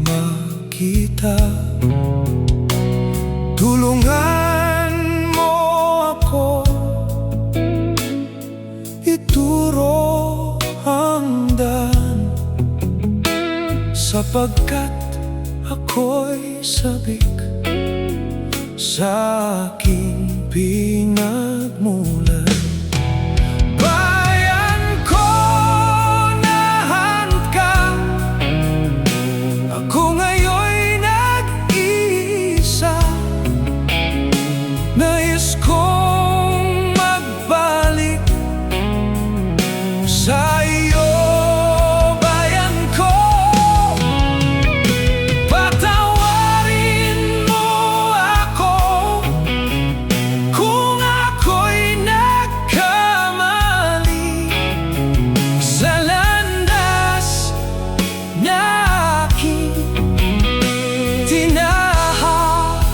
makita. Tulungan mo ako, ituro ang daan, sapagkat ako'y sabik sa aking pinagmulan. Bayan ko, nahan ka, ako ngayon'y nag-iisa. Nais kong magbalik sa iyo, bayan ko. Patawarin mo ako kung ako'y nagkamali sa landas na aking tinahak.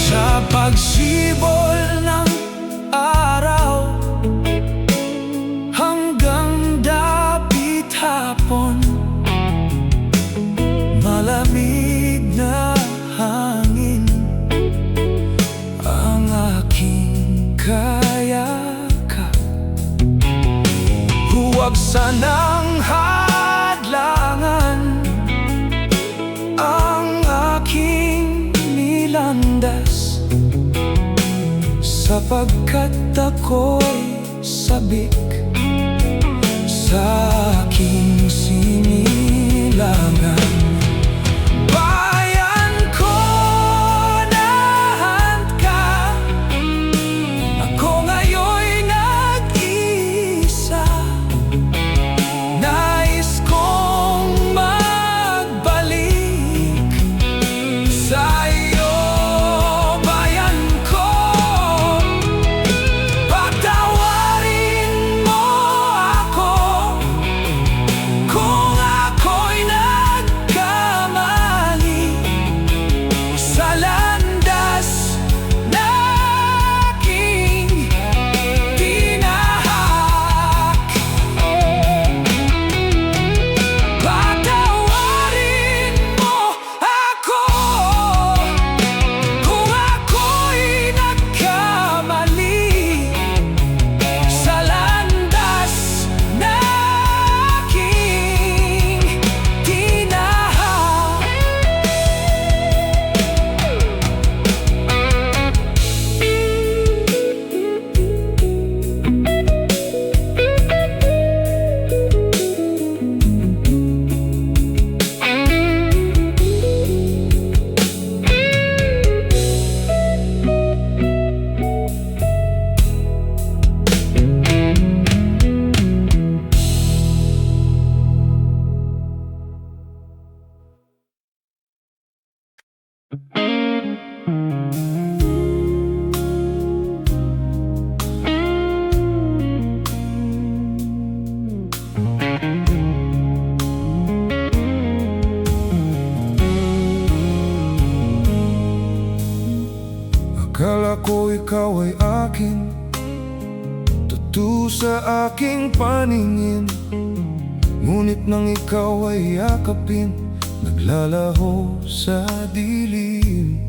Sa pagsibol ng araw hanggang dapit hapon, malamig na hangin ang aking kayakap. Huwag sanang hadlangan ang aking nilandas, sapagkat ako'y sabik sa aking sinilangan. Bayan ko, nahan ka, ako ngayon'y nag-iisa. Nais kong magbalik sa iyo, bayan ko. Patawarin mo ako kung ako'y nagkamali sa landas na aking tinahak. Patawarin mo ako kung ako'y nagkamali sa landas na aking tinahak. Akala ko ikaw ay akin, totoo sa aking paningin. Ngunit nang ikaw ay yakapin, naglalaho sa dilim.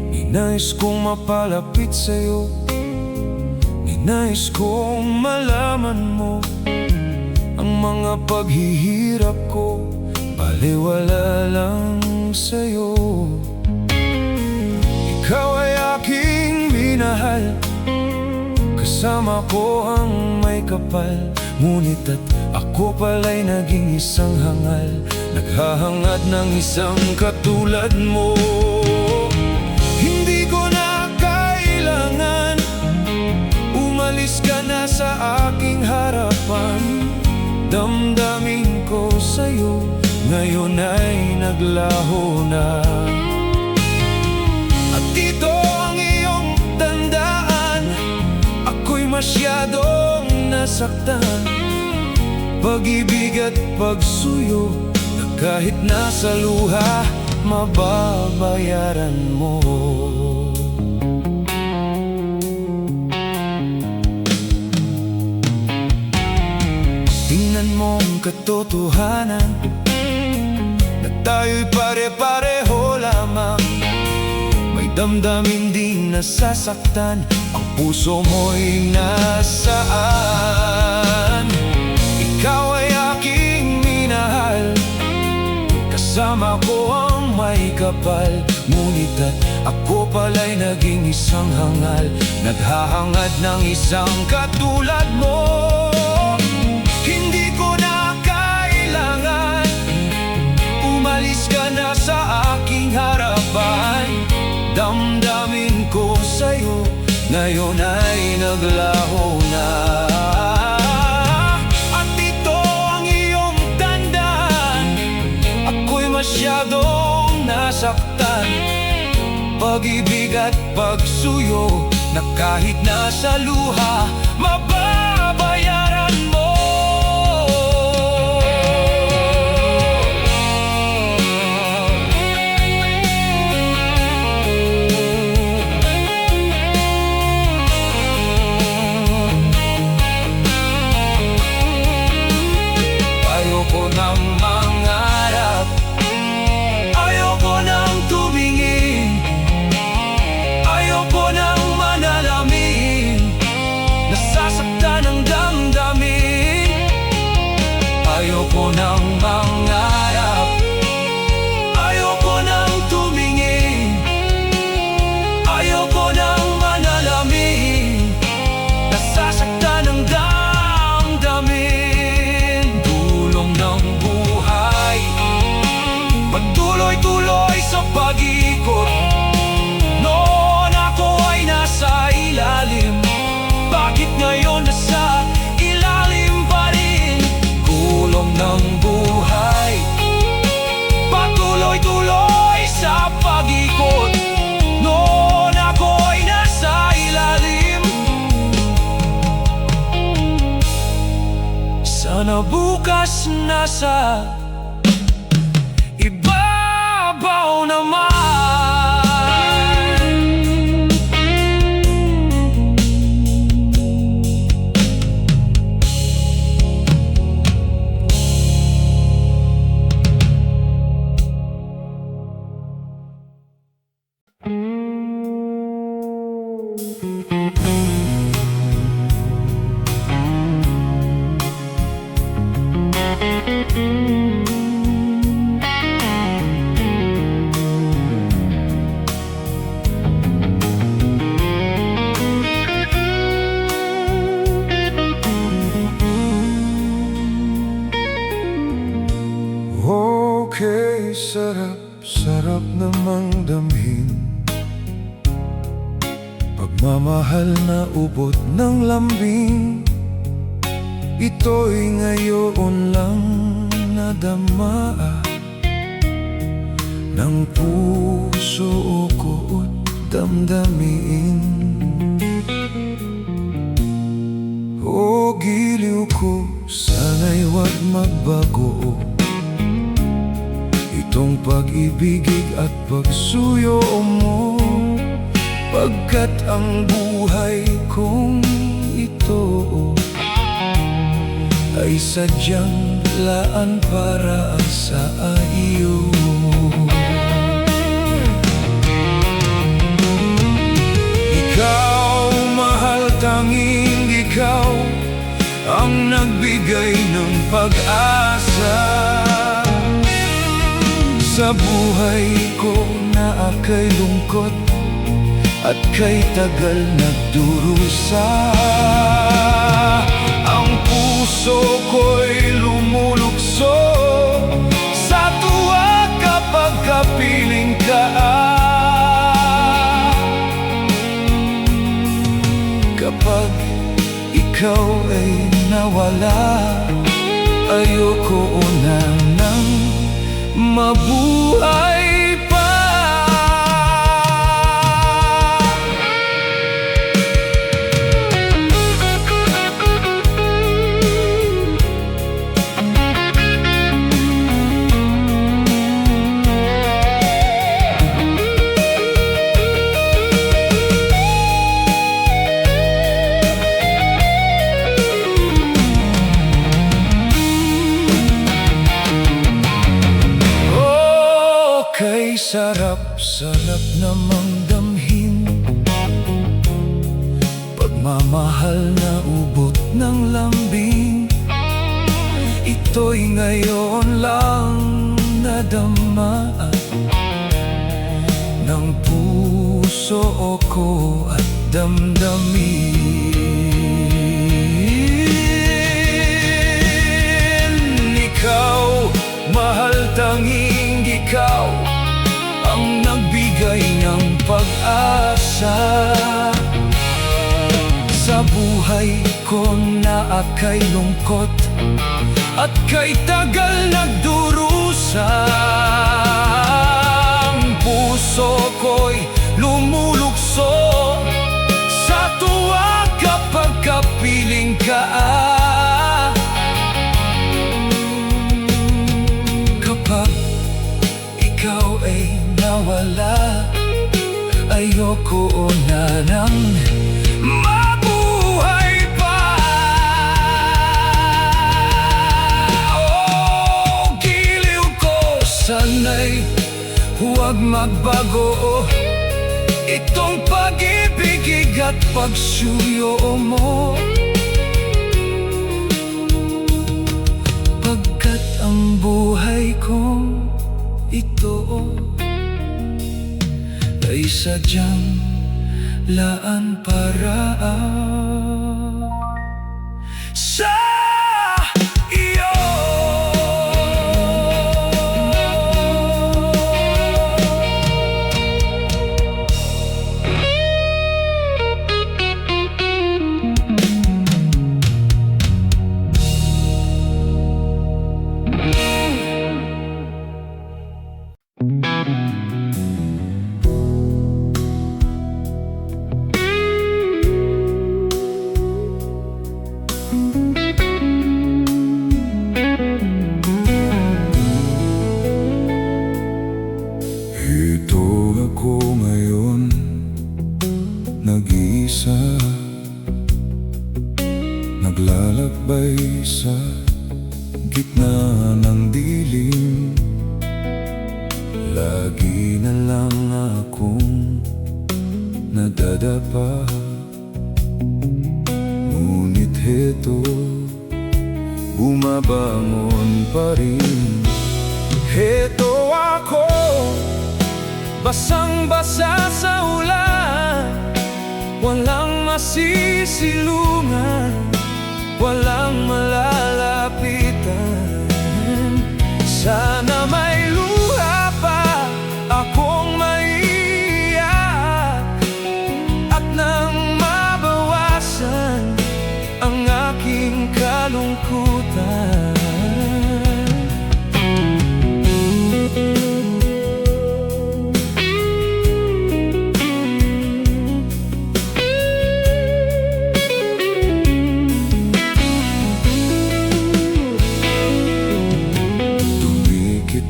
Ninais kong mapalapit sa'yo, ninais kong malaman mo ang mga paghihirap ko, baliwala lang sa'yo. Ikaw ay aking minahal, kasama ko ang may kapal. Ngunit at ako pala'y naging isang hangal, naghahangad ng isang katulad mo. Hindi ko na kailangan umalis ka na sa aking harapan. Damdamin ko sa'yo ngayon ay naglaho na. At ito ang iyong tandaan, masyadong nasaktan, pag-ibig at pagsuyo, na kahit nasa luha, mababayaran mo. Tingnan mo ang katotohanan, na tayo'y pare-pareho lamang. May damdamin din nasasaktan, ang puso mo'y nasaan. Ikaw ay aking minahal, kasama ko ang may kapal. Ngunit at ako pala'y naging isang hangal, naghahangad ng isang katulad mo. Hindi ko na kailangan, umalis ka na sa aking harapan. Damdamin ko sa'yo ngayon ay naglaho na. At ito ang iyong tandaan, ako'y masyadong nasaktan, pag-ibig at pagsuyo, na kahit nasa luha, mababayaran mo. Ayoko nang mangarap, ayoko nang tumingin, ayoko nang manalamin, nasasaktan ang damdamin. Ayoko nang mangarap, ayoko nang tumingin, ayoko nang manalamin, nasasaktan ang damdamin. Dulong ng buhay, pagtuloy-tuloy sa pag-ikot. Noon ako ay nasa ilalim, bakit ngayon nasa ilalim pa rin? Kulong ng buhay, patuloy-tuloy sa pag-ikot. Noon ako ay nasa ilalim, sana bukas nasa ibabaw naman. Okay, sarap namang damhin, pagmamahal na ubot ng lambing. Ito'y ngayon lang nadama ng puso ko't damdamin. O giliw ko, sana'y wag magbago itong pag-ibig at pagsuyo mo, pagkat ang buhay kong ito ay sadyang laan para sa iyo. Ikaw, mahal, tanging ikaw ang nagbigay ng pag-asa sa buhay ko na aka'y lungkot at kay tagal nagdurusa. Ang puso ko'y lumulukso sa tuwa kapag kapiling ka. Kapag ikaw ay nawala, ayoko na nang mabuhay pa. Mahirap namang damhin pagmamahal na ubot ng lambing. Ito'y ngayon lang nadama ng puso ko at damdamin. Ikaw, mahal, tanging ikaw ang nagbigay ng pag-asa sa buhay ko na akay lungkot at kay tagal nagdurusa. Ang puso ko'y lumulukso sa tuwa kapag kapiling ka. Kapag ikaw ay nawala, ayoko na nang mabuhay pa. Oh, giliw ko, sana'y huwag magbago itong pag-ibig at pagsuyo mo. Pagkat ang buhay kong ito ay sadyang laan para sa iyo. Ito ako ngayon, nag-iisa, naglalakbay sa gitna ng dilim. Lagi na lang akong nadadapa, ngunit heto, bumabangon pa rin. Heto ako, basang-basa sa ulan, walang masisilungan, walang malalapitan. Sana may luha pa akong maiiyak, at nang mabawasan ang aking kalungkutan.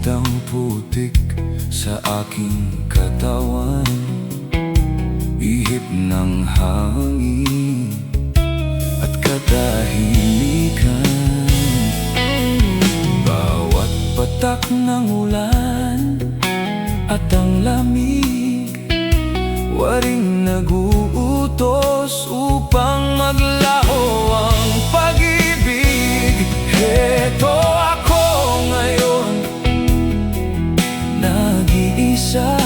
Ang putik sa aking katawan, ihip ng hangin at katahimikan. Bawat patak ng ulan at ang lamig, waring naguutos upang maglaho ang pag-ibig. Heto ako ngayon, nag-iisa,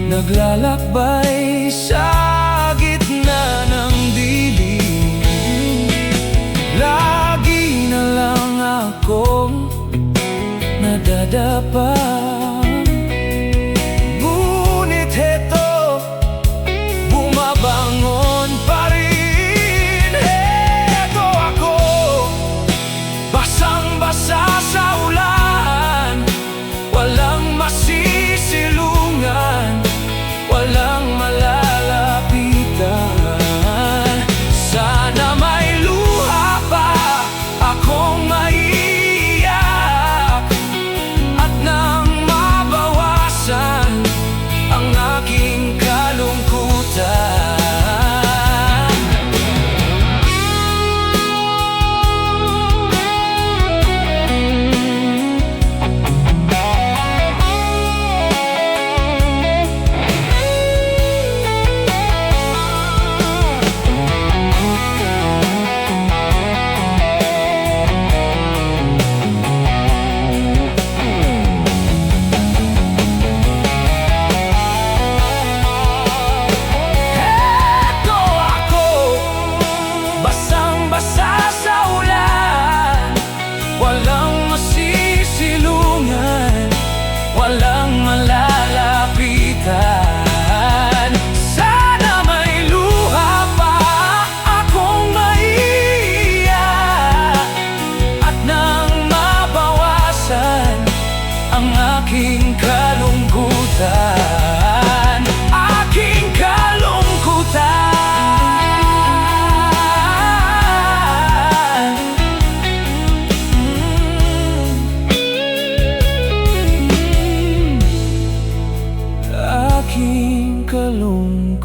naglalakbay sa gitna ng dilim. Lagi na lang akong nadadapa, ngunit heto, bumabangon pa rin. Heto ako, basang-basa sa ulan, walang masisilungan, walang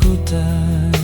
kalungkutan.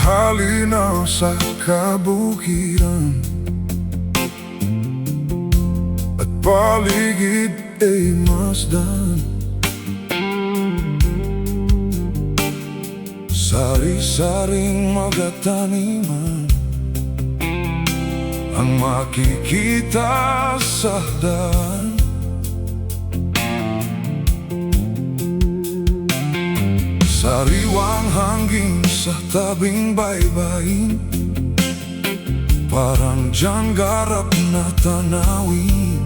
Halinaw sa kabukiran at paligid ay masdan. Sari-saring mga taniman ang makikita sa daan. Sariwang hangin sa tabing baybayin, parang dyan garap na tanawin.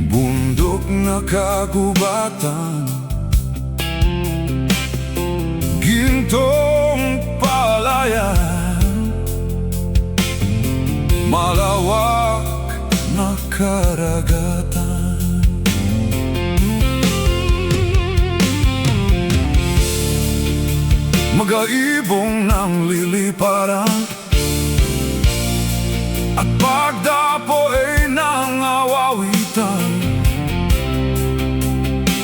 Bundok na kagubatan, gintong palayan, malawak na karagatan. Mag-aibong ng liliparan at pagdapo ay nangawawitan.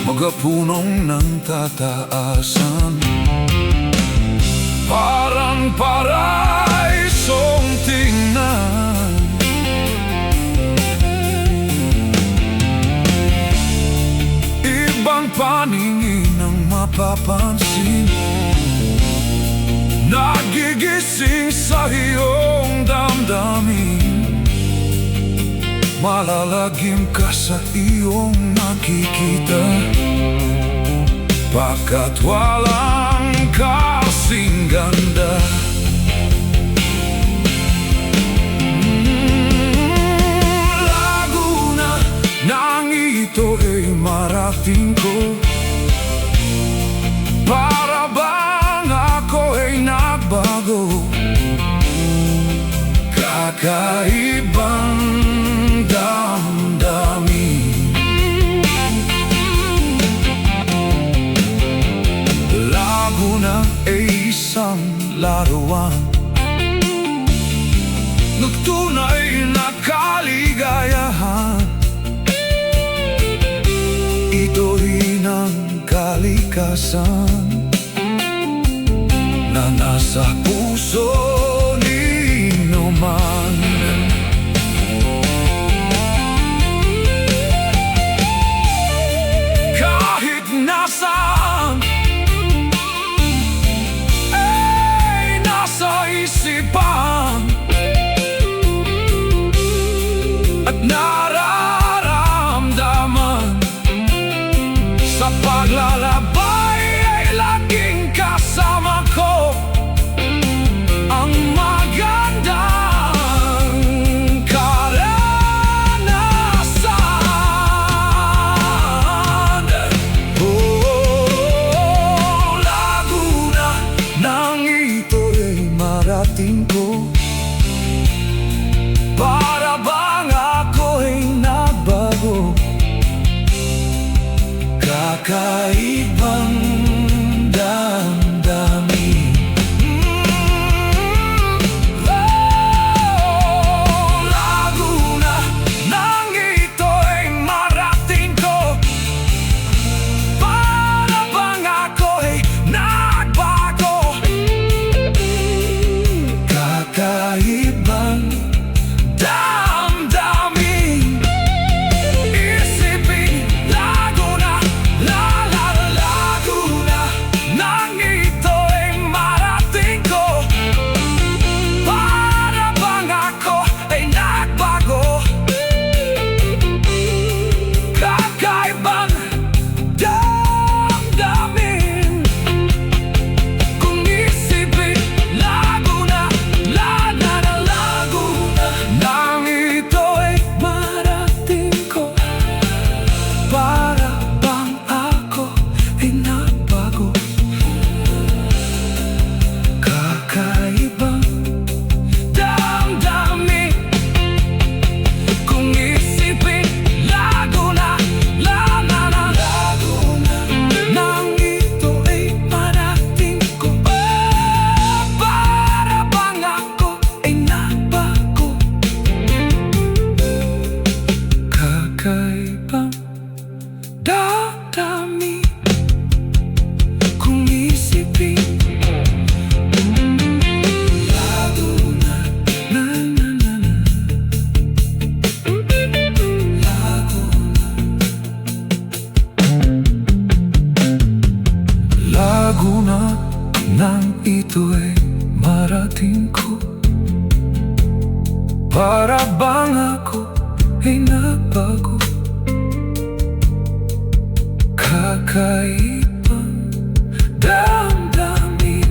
Magapunong ng tataasan, parang paraisong tingnan. Ibang paningin ang mapapansin, nagigising sa iyong damdamin. Malalagim ka sa iyong nakikita, pagkat walang kasing ganda. Laguna nang ito ay marating ko, para bang ako ay nagbago. Kakaibang damdamin, Laguna ay isang laruan, nagtunay na kaligayahan. Ito rin ang kalikasan na nasa puso nino man. Kahit nasaan ay nasa isipan at nararamdaman. Sa paglalabay ay laging kasama ko ang Salamat nang ito'y marating ko. Para bang ako ay nabago, kakaibang damdamin.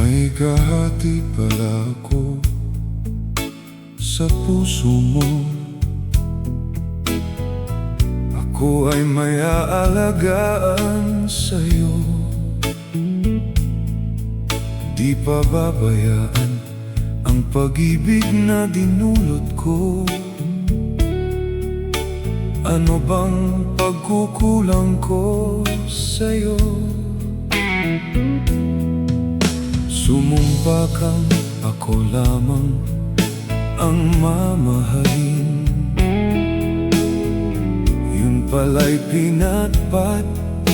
May kahati pala ako sa puso mo. Ako ay may aalagaan sa'yo. Di pa babayaan ang pag-ibig na dinulot ko. Ano bang pagkukulang ko sa'yo? Sumumpa kang ako lamang ang mamahalin. Yun pala'y pinatpat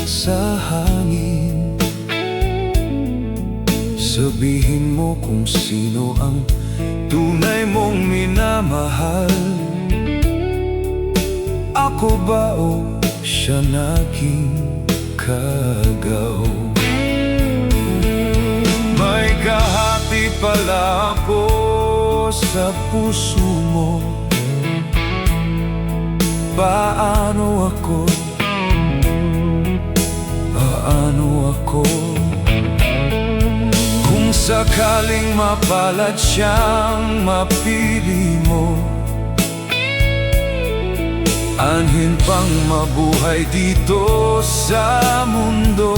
sa hangin. Sabihin mo kung sino ang tunay mong minamahal. Ako ba o siya naging kagaw? May kahati pala ako sa puso mo. Paano ako? Paano ako? Kung sakaling mapalad siyang mapili mo, anhin pang mabuhay dito sa mundo.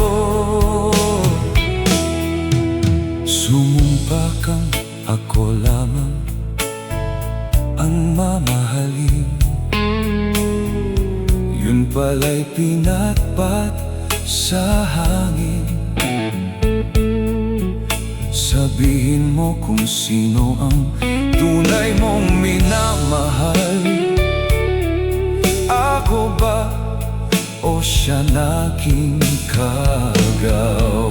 Sumumpa kang ako lamang ang mamahalin. Yun pala'y pinatpat sa hangin. Sabihin mo kung sino ang tunay mong minamahal. Ako ba o siya naging kagaw?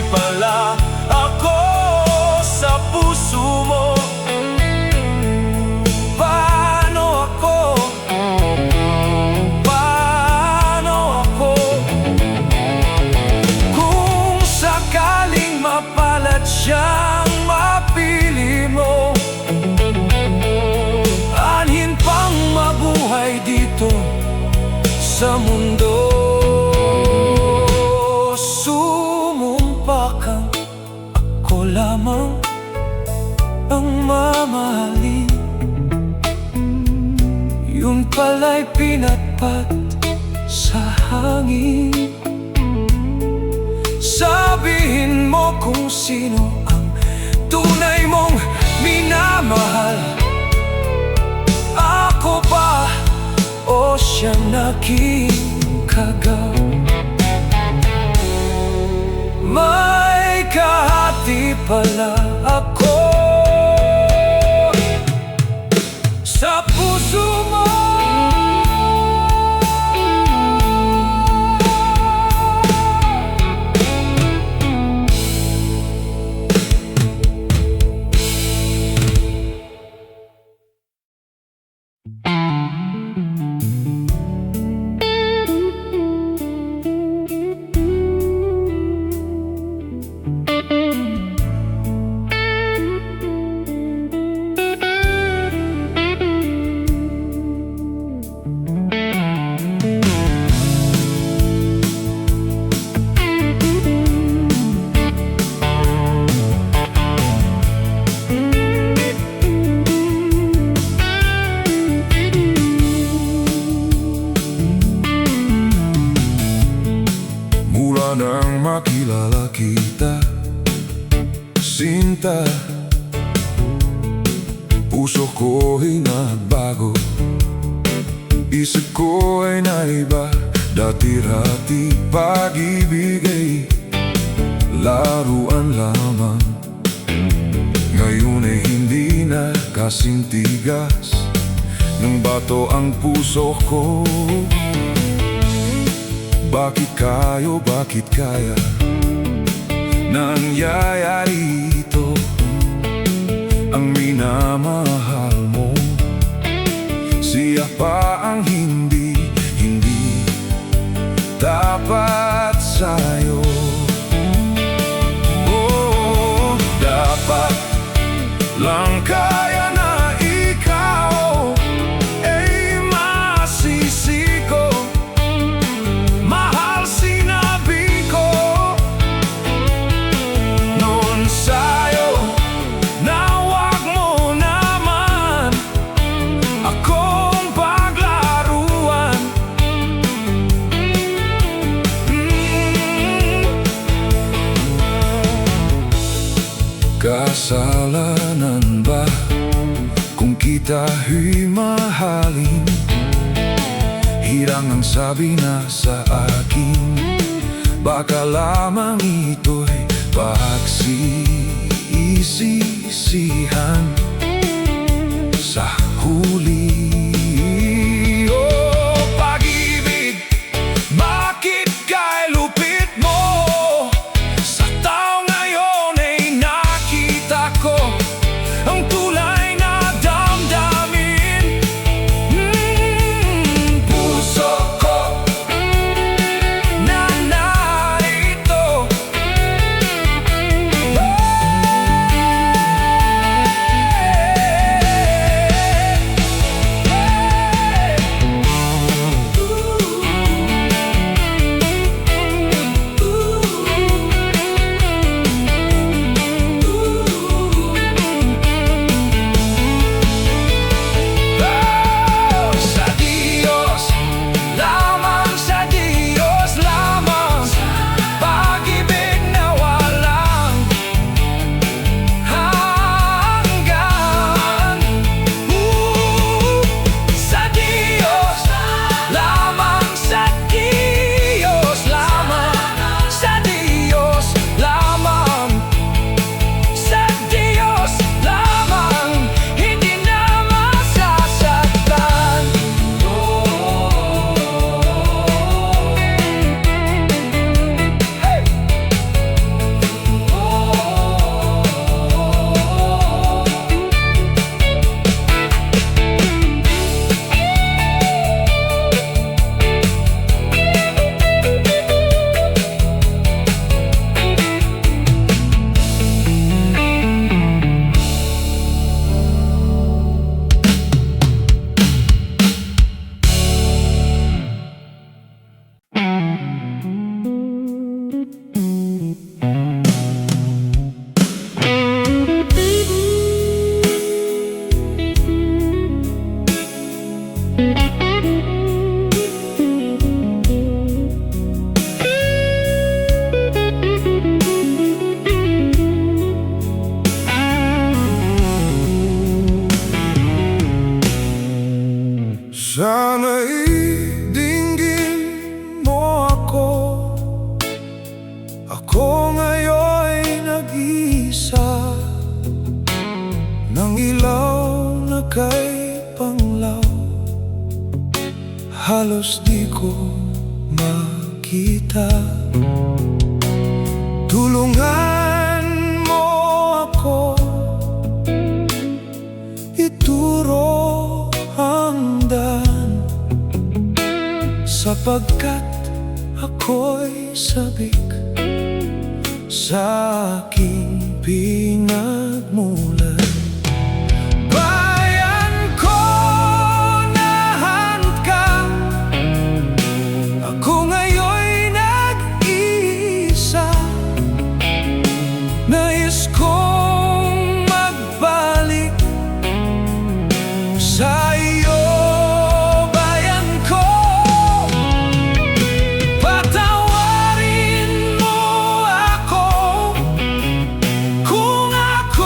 Pala ako sa puso mo. Paano ako? Paano ako? Kung sakaling mapalad siyang mapili mo, anhin pang mabuhay dito sa mundo. Ako lamang ang mamahalin. Yun pala'y pinatpat sa hangin. Sabihin mo kung sino ang tunay mong minamahal. Ako ba o siya naging kagaw? May kahati pala ako sa puso mo. sinta. Puso ko'y nagbago, isip ko ay naiba. Dati-rati pag-ibig ay laruan lamang, ngayon ay hindi na kasing tigas ng bato ang puso ko. Bakit kaya nangyayari ito? Ang minamahal mo, siya pa ang hindi dapat sa'yo. Oh, dapat lang kaya na ikaw ay masisi ko. Mahal sinabi ko noon sa'yo na wag mo naman akong paglaruan. Kasalanan ba kung kita'y mahalin? Hirang ang sabi na sa akin, baka lamang ito'y pagsisisihan sa huli. Oh, pag-ibig, bakit kay lupit mo? Sa tao ngayon ay nakita ko ang tulay na damdamin. Puso ko na narito. Sa Diyos lamang, sa Diyos lamang, pag-ibig na walang hanggan. Sa Diyos lamang, sa Diyos lamang, sa Diyos lamang, sa Diyos lamang, hindi na masasaktan. Sana'y dinggin mo ako. Ako ngayon'y nag-iisa, ng ilaw na kay panglaw. Halos di ko makita. Tulungan mo ako, ituro ang daan, sapagkat ako'y sabik sa aking pinagmulan. Bayan ko, nahan ka. Ako ngayon'y nag-iisa. Nais kong magbalik sa iyo, bayan ko. Patawarin mo ako kung ako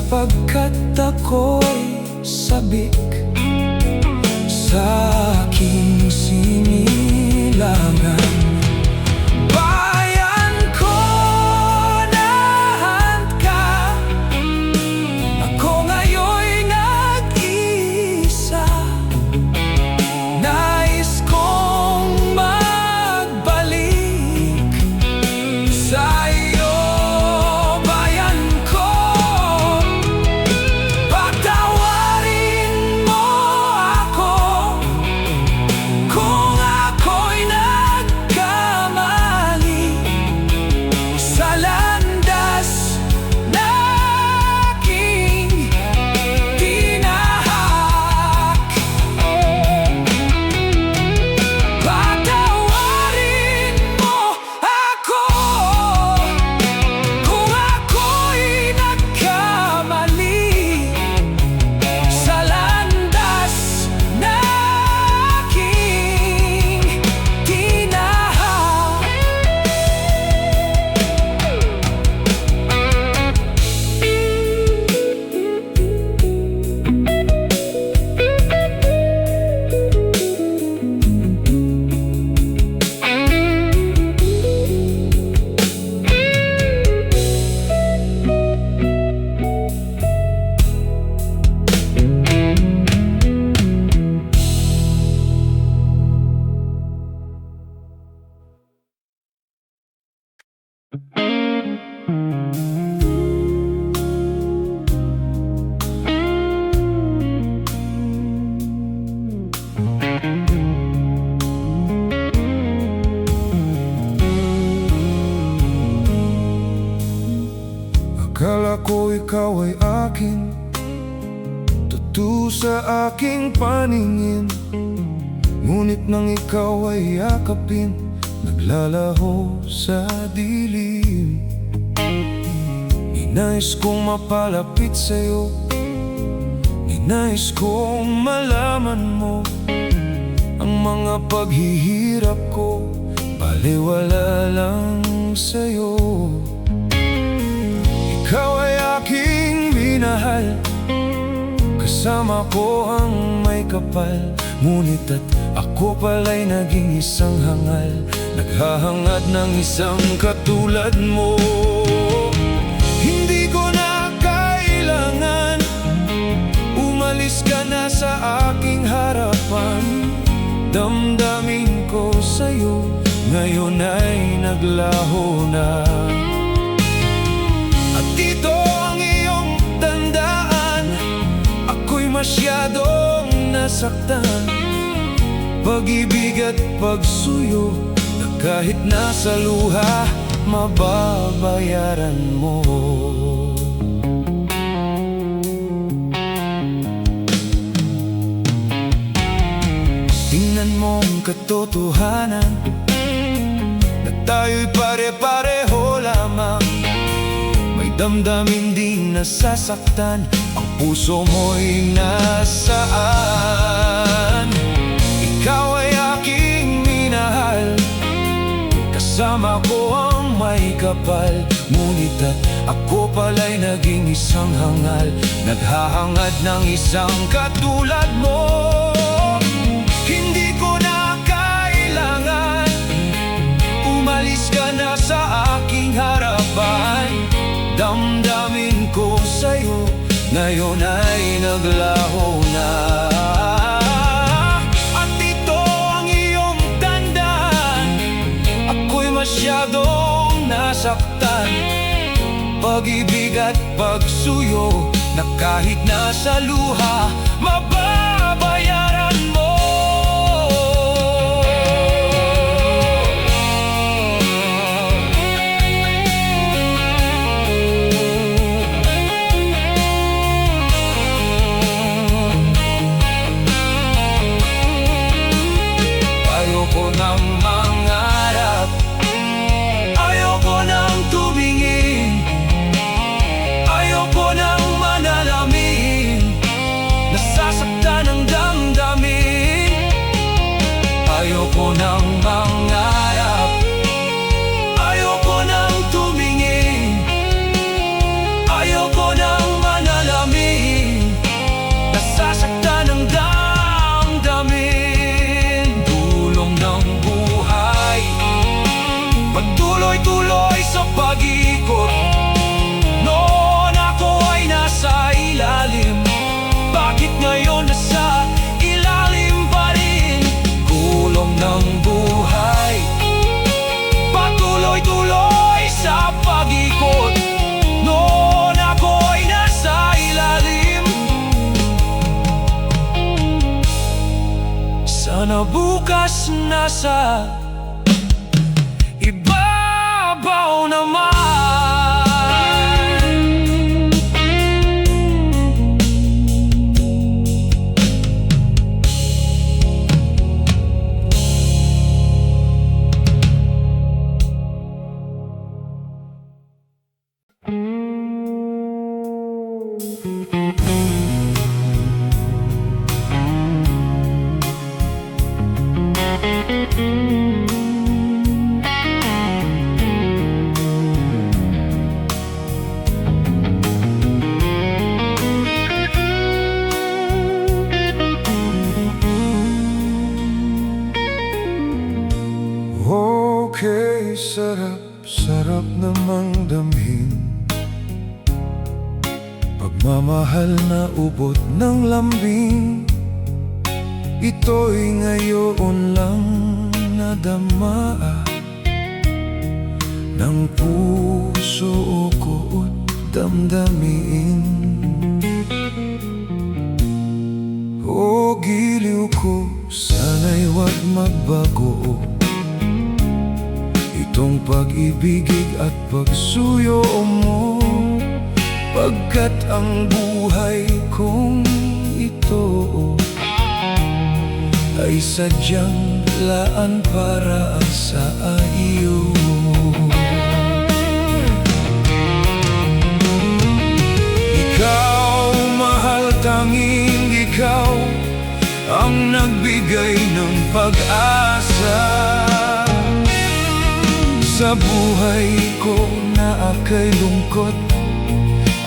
sapagkat ako'y sabik sa aking sinilangan. Bayan ko, nahan ka, ako ngayon'y nag-iisa. Nais kong magbalik sa iyo, bayan ko. Patawarin mo ako kung ako'y nagkamali sa landas na aking tinahak. Patawarin mo ako kung ako'y nagkamali sa landas na aking tinahak. Akala ko ikaw ay akin, totoo sa aking paningin. Ngunit nang ikaw ay yakapin, naglalaho sa dilim. Ninais kong mapalapit sa'yo, ninais kong malaman mo ang mga paghihirap ko, baliwala lang sa'yo. Ikaw ay aking minahal, kasama ko ang may kapal. Ngunit at ako pala'y naging isang hangal, naghahangad ng isang katulad mo. Hindi ko na kailangan, umalis ka na sa aking harapan. Damdamin ko sa'yo, ngayon ay naglaho na. At ito ang iyong tandaan, ako'y masyadong nasaktan. Pag-ibig at pagsuyo na kahit nasa luha, mababayaran mo. Tingnan mo ang katotohanan, na tayo'y pare-pareho lamang. May damdamin ding nasasaktan, ang puso mo'y nasaan. Ikaw ay aking minahal, kasama ko ang may kapal. Ngunit at ako pala'y naging isang hangal, naghahangad ng isang katulad mo. Hindi ko na kailangan, umalis ka na sa aking harapan. Damdamin ko sa'yo, ngayon ay naglaho na. At ito ang iyong tandaan, ako'y masyadong nasaktan. Pag-ibig at pagsuyo na kahit nasa luha, mababayaran mo. Ayoko nang mangarap, ayoko nang tumingin, ayoko nang manalamin. Nasasaktan bukas nasa ibabaw naman. Okay, sarap namang damhin pagmamahal na ubot ng lambing. Ito'y ngayon lang nadama ng puso ko't damdamin. O giliw ko, sana'y wag magbago itong pag-ibigig at pagsuyo mo, pagkat ang buhay kong ito ay sadyang laan para sa iyo. Ikaw, mahal, tanging ikaw ang nagbigay ng pag-asa sa buhay ko na aka'y lungkot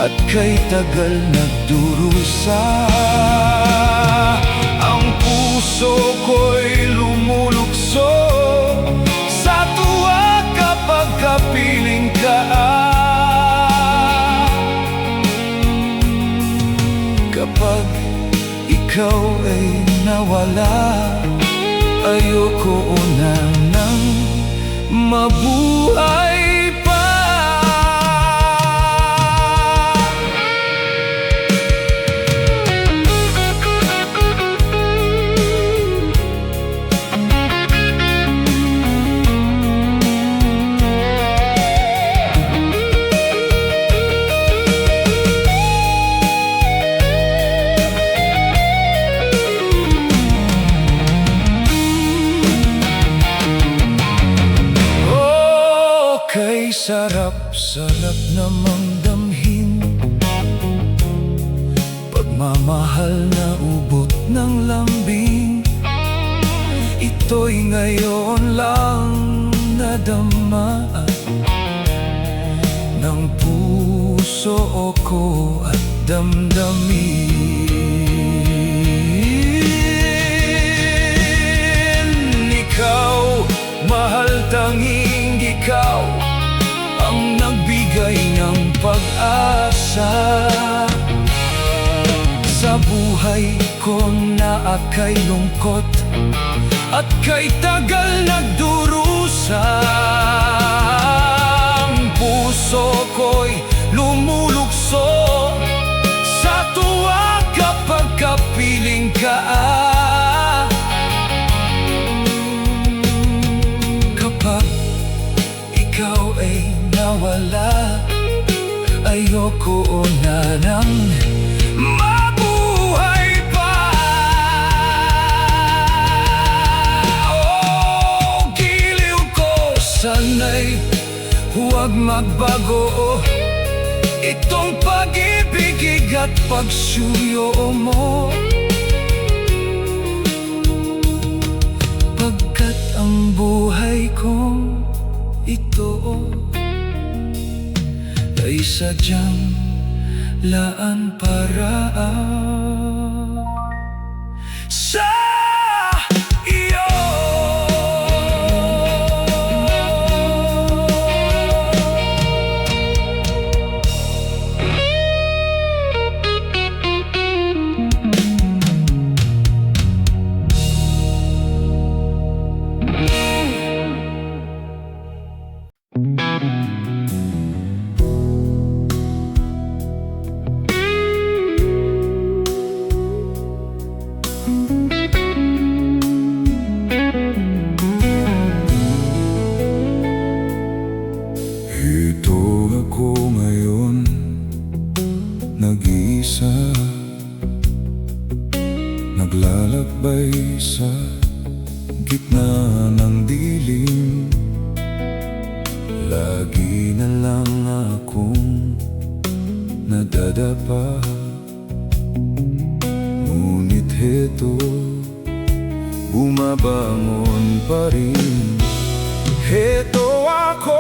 at kay tagal nagdurusa. Ang puso ko'y lumulukso sa tuwa kapag kapiling ka. Kapag ikaw ay nawala, ayoko na nang mabuhay pa. Kay sarap namang damhin pagmamahal na ubot ng lambing. Ito'y ngayon lang nadama ng puso ko at damdamin. Ikaw, mahal, tanging ikaw ang nagbigay ng pag-asa sa buhay ko na aka'y lungkot at kay tagal nagdurusa. Ang puso ko'y lumulukso sa tuwa kapag kapiling ka. Kapag ikaw ay nawala, ayoko na nang mabuhay pa. Oh, giliw ko, sana'y huwag magbago itong pag-ibig at pagsuyo mo, pagkat ang buhay kong ito ay sadyang laan para sa iyo. Ito ako ngayon, nag-iisa, naglalakbay sa gitna ng dilim. Lagi na lang akong nadadapa, ngunit heto, bumabangon pa rin. Heto ako,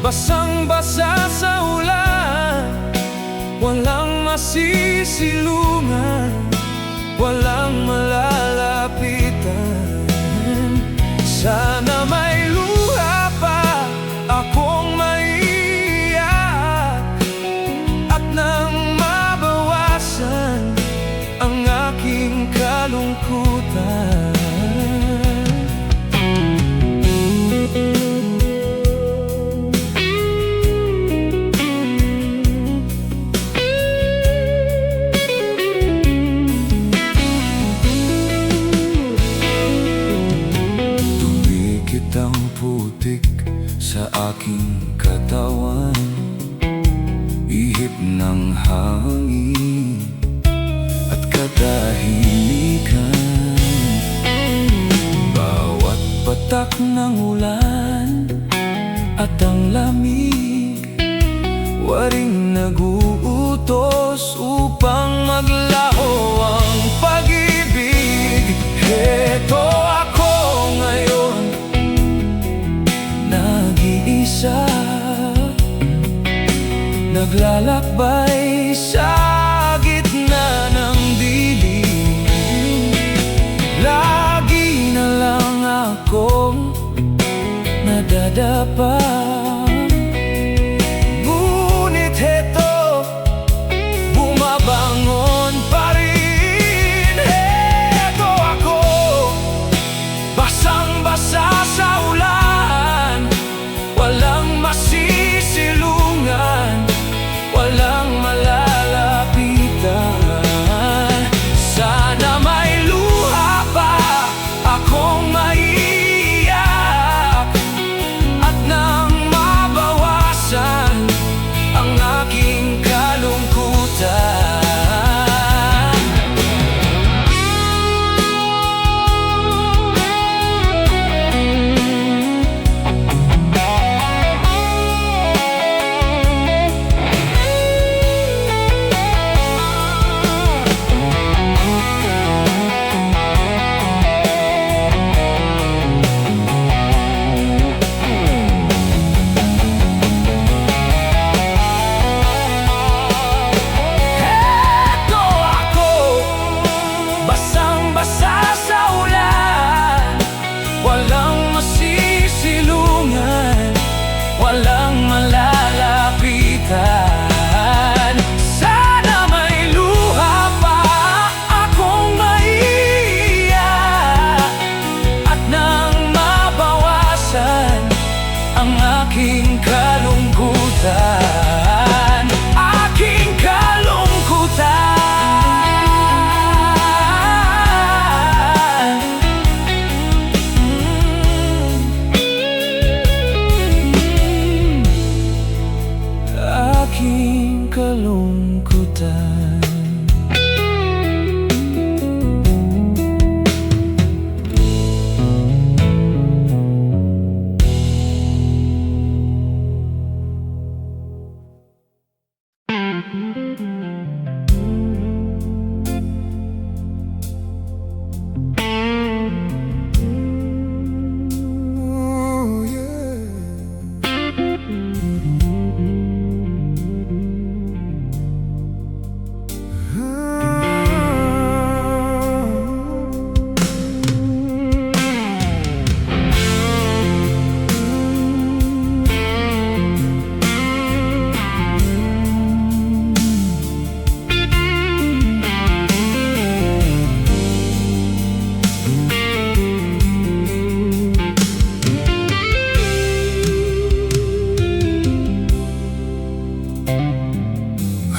basang-basa sa ulan, walang masisilungan, walang malalapitan. Sana may luha pa akong maiyak, at nang mabawasan ang aking kalungkutan. Ang putik sa aking katawan, ihip ng hangin at katahimikan. Bawat patak ng ulan at ang lamig, waring naguutos upang maglaho ang pag-ibig. Heto ako ngayon, nag-iisa, naglalakbay sa gitna ng dilim. Lagi na lang akong nadadapa, ngunit heto, bumabangon pa rin. Heto ako, basang-basa sa ulan, walang masisilungan, walang malalapitan. Sana may luha pa akong maiyak, at nang mabawasan ang aking kalungkutan. Walang malalapitan. Sana may luha pa akong maiyak, at nang mabawasan ang aking kalungkutan. Aking kalungkutan. Aking kalungkutan.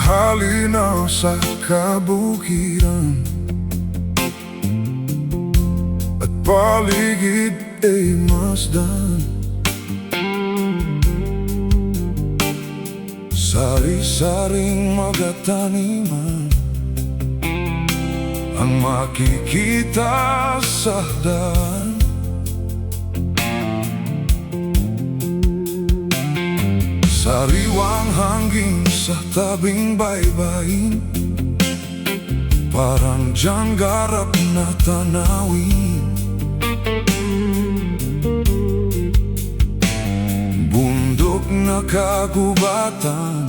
Halinaw sa kabukiran at paligid ay masdan. Sari-saring mga taniman ang makikita sa daan. Sariwang hangin sa tabing baybayin, parang diyang garap na tanawin. Bundok na kagubatan,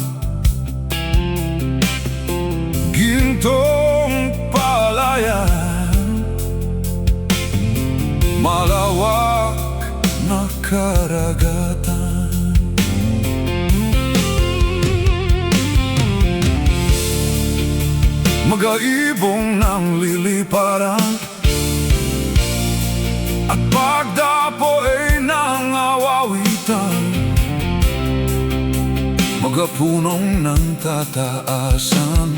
gintong palayan, malawak na karagatan. Magaibong ng liliparan at pagdapo ay nangawawitan, magapunong ng tataasan,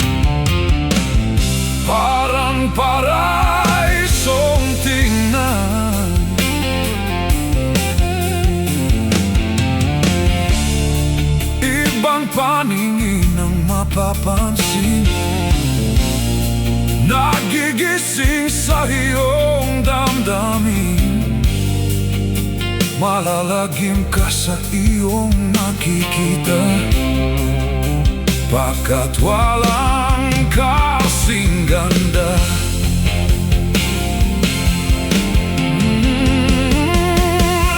parang paraisong tingnan. Ibang paningin ang mapapansin, nagigising sa iyong damdamin. Malalagim ka sa iyong nakikita, pagkat walang kasing ganda.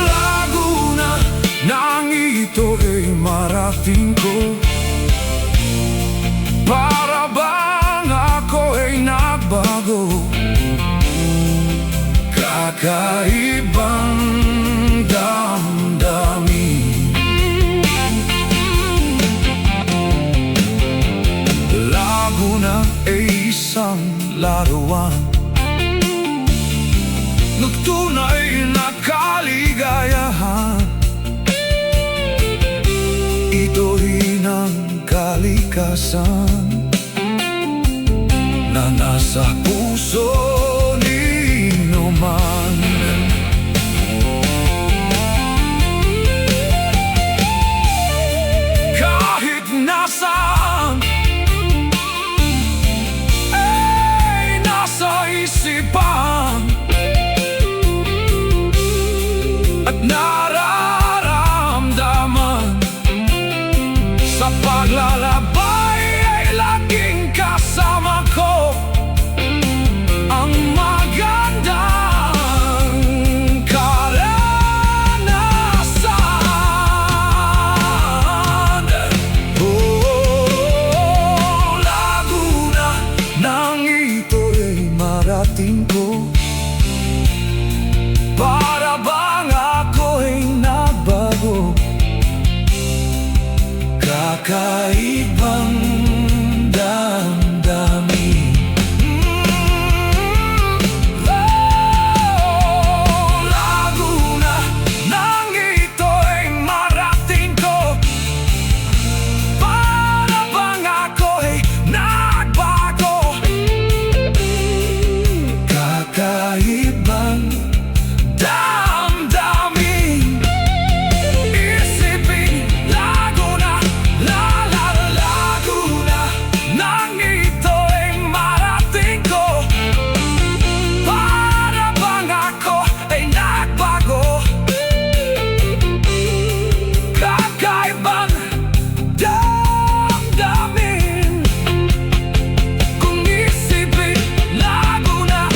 Laguna nang ito ay marating ko, para bang ako ay nagbago. Kakaibang damdamin, Laguna ay isang laruan, nagtunay na kaligayahan. Ito rin ang kalikasan na nasa puso nino man. Kahit nasaan ay nasa isipan at nararamdaman, sa paglalabay ay laging kasama ko ang magandang karanasan. Oh, Laguna nang ito ay marating ko, para bang ako ay nagbago. Kakaibang damdamin. Oh, Laguna nang ito ay marating ko, para bang ako ay nagbago. Kakaibang damdamin. Isipin, Laguna, Laguna nang ito ay marating ko, para bang ako ay nagbago. Kakaibang damdamin. Kung isipin, Laguna,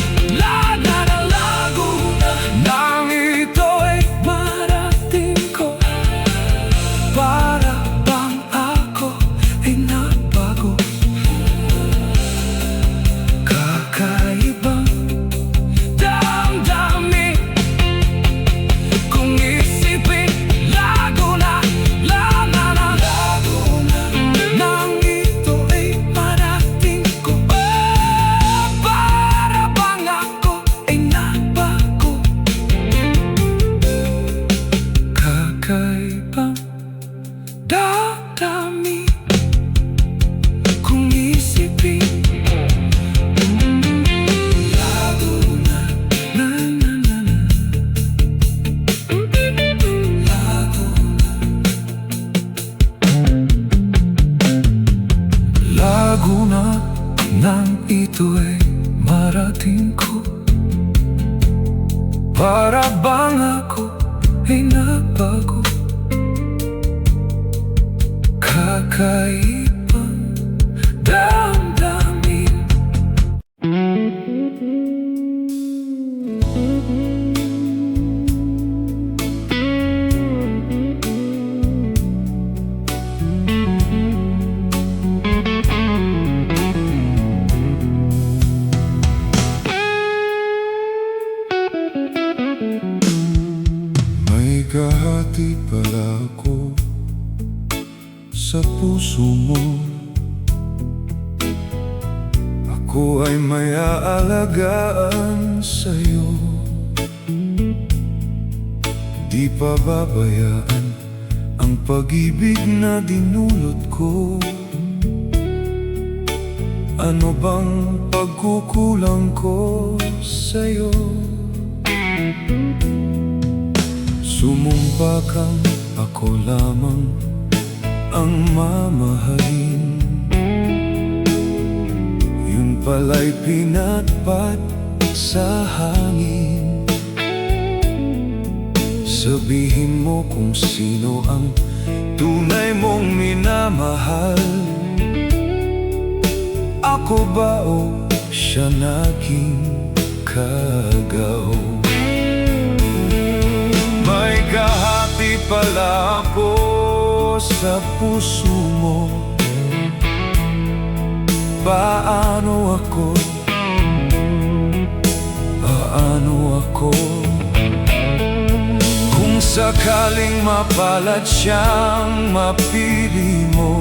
Laguna nang ito ay marating ko, para bang ako ay nagbago. Kakaibang damdamin. Kung isipin, Laguna, Laguna nang ito ay marating ko, para bang ako ay nagbago. Kakaibang damdamin. Kung isipin, Laguna, Laguna. ito ay marating ko, para bang ako ay nabago, kakaibang damdamin. May kahati pala ako sa puso mo. Ako ay may aalagaan sa'yo, di pababayaan ang pag-ibig na dinulot ko. Ano bang pagkukulang ko sa'yo? Sumumpa kang ako lamang ang mamahalin, yun pala'y pinatpat sa hangin. Sabihin mo kung sino ang tunay mong minamahal. Ako ba o siya naging kagaw? May kahati pala ako sa puso mo. Paano ako? Paano ako? Kung sakaling mapalad siyang mapili mo,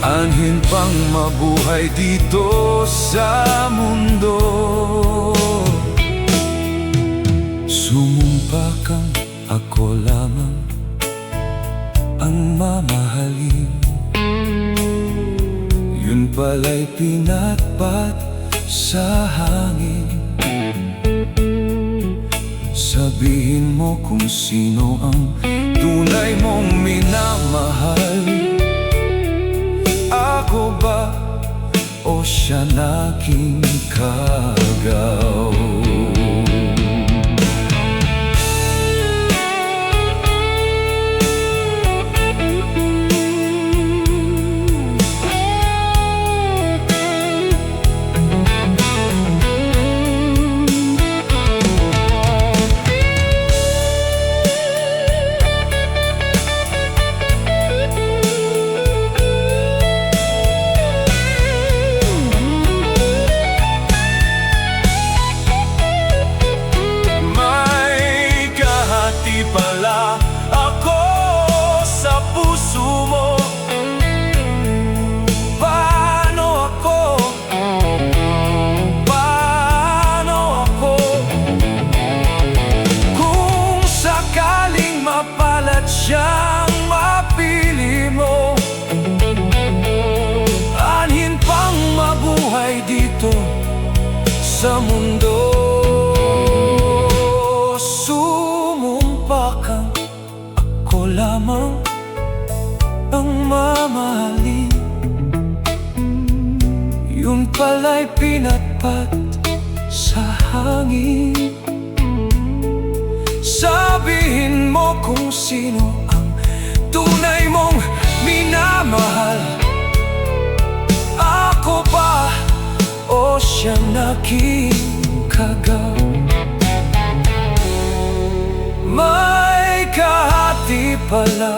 anhin pang mabuhay dito sa mundo. Sumumpa kang ako lamang ang mamahalin, yun pala'y pinatpat sa hangin. Sabihin mo kung sino ang tunay mong minamahal. Ako ba o siya naging kagaw? Pala ako sa puso mo. Paano ako? Paano ako? Kung sakaling mapalad siyang mapili mo, anhin pang mabuhay dito sa mundo. Ako lamang ang mamahalin, yun pala'y pinatpat sa hangin. Sabihin mo kung sino ang tunay mong minamahal. Ako ba o siya naging kagaw? May kahati pala